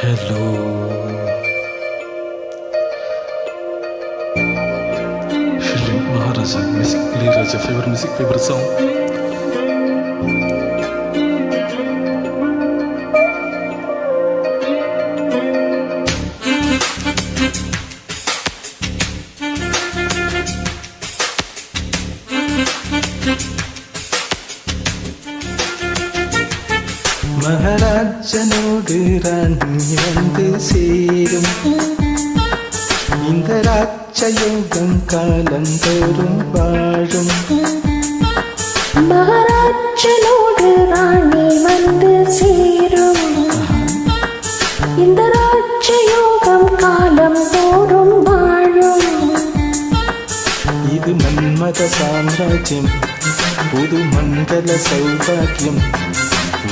Hello. Feeling Maharaja, music Ilayaraja, favorite music, favorite song. மகாராஜனோடு ராணி வந்து சேரும் இந்த ராட்சயோகம் காலம் தோறும் வாழும். மகாராஜனோடு ராணி வந்து சேரும் இந்த ராட்சயோகம் காலம் தோறும் வாழும். இது மன்மத சாம்ராஜ்யம், புது மண்டல சௌபாக்கியம்,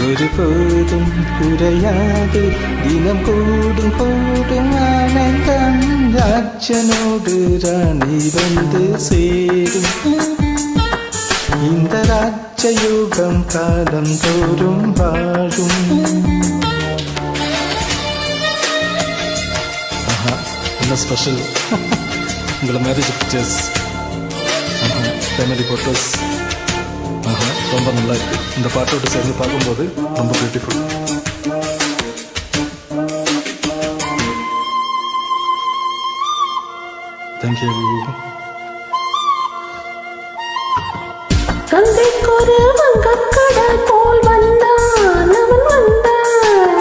ஒருபோதும் குறையாது தினம் கூடும் கூடும் ஆனந்தம். ராஜனோடு ராணி வந்து சேரும் இந்த ராஜயோகம் காலம் தோறும் வாழும். என்ன ஸ்பெஷல் உங்களை மேரேஜ் பிக்சர்ஸ், ஃபேமிலி ஃபோட்டோஸ் ரொம்ப நல்லா இருக்கு. இந்த பாட்டோடு சேர்ந்து பார்க்கும்போது ரொம்ப பியூட்டிஃபுல். தேங்க்யூ. கங்கைக்கொரு வங்கக்கடல் போல் வந்தான் அவன் வந்தான்,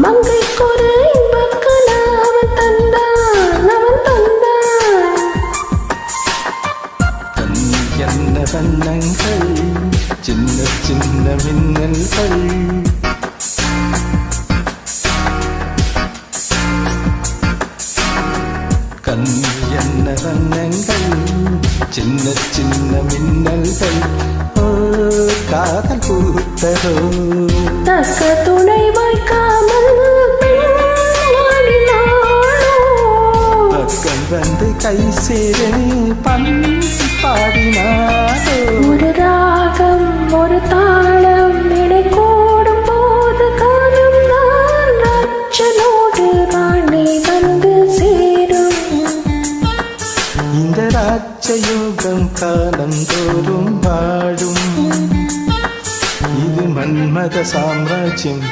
மங்கைக்கொரு இன்பக்கலா அவன் தந்தான் அவன் தந்தான். என்ன வண்ணங்கள், சின்ன சின்ன மின்னல்கள், கண் என்ன வண்ணங்கள், சின்ன சின்ன மின்னல்கள், ஓ காதல் பூத்ததோ. தக்க துணை வாய்க்காமல் பக்கம் வந்து கை சேரு பாடினாரோ. ஒரு ராகம் ஒரு தாளம் இடை கூடும் போது காலம் தான் ராஜனோடு ராணி வந்து சேரும் இந்த ராஜயோகம் காலம் தோறும் வாழும். இது மன்மத சாம்ராஜ்யம்,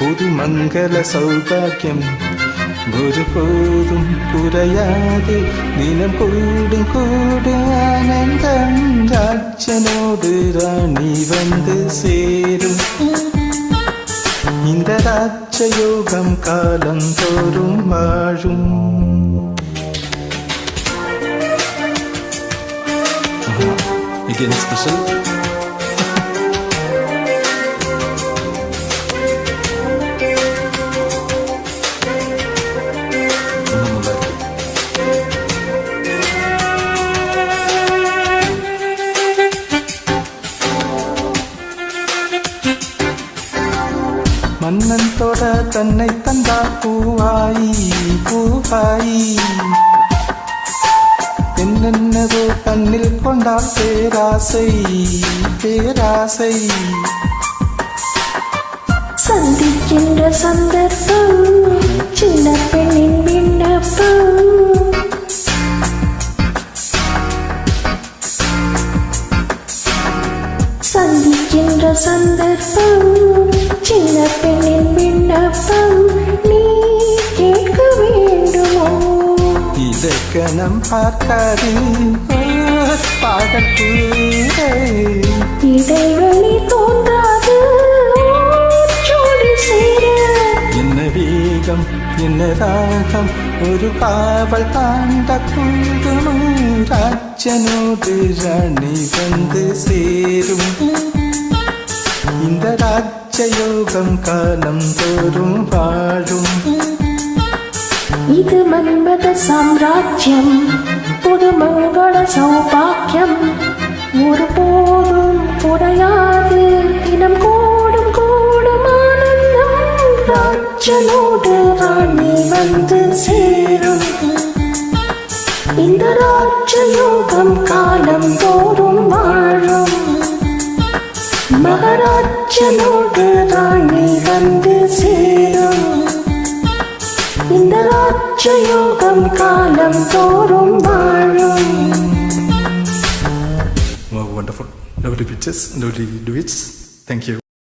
புது மங்கள சௌபாக்கியம், ஒருபோதும் குறையாது தினம் கூடும் கூடும் ஆனந்தம். ராஜனோடு ராணி வந்து சேரும் இந்த ராஜயோகம் காலம் தோறும் வாழும். Again special. மன்னன் தொட தன்னை தந்தா பூவாயி பூவாயி, என்னென்னவோ தன்னில் கொண்டால் பேராசை பேராசை. சந்திக்கின்ற சந்தர்ப்பம் சின்ன பெண்ணின் விண்ணப்பம், சந்திக்கின்ற சந்தர்ப்பம் சின்ன பெண்ணின் விண்ணப்பம், நீ கேட்க வேண்டுமோ. இதற்கனம் பார்க்காது பாடல் கூட, இடைவெளி தோன்றாது ஜோடி சேர. என்ன வேகம் என்ன ராகம், ஒரு காவல் தாண்ட கூடும். ராஜனோடு ராணி வந்து சேரும் இந்த ராஜயோகம் காலம் தோறும் வாழும். இது மன்மத சாம்ராஜ்யம், புது மங்கள சௌபாக்கியம், ஒருபோதும் குறையாது தினம் கூடும் கூடும் ஆனந்தம். ராஜனோடு ராணி வந்து சேரும் இந்த ராஜயோகம் காலம் தோறும் வாழும். மகாராஜனோடு ராணி வந்து சேரும் இந்த ராஜயோகம் காலம் தோறும் வாழும். Wow, wonderful. Lovely pictures, lovely duets. Thank you.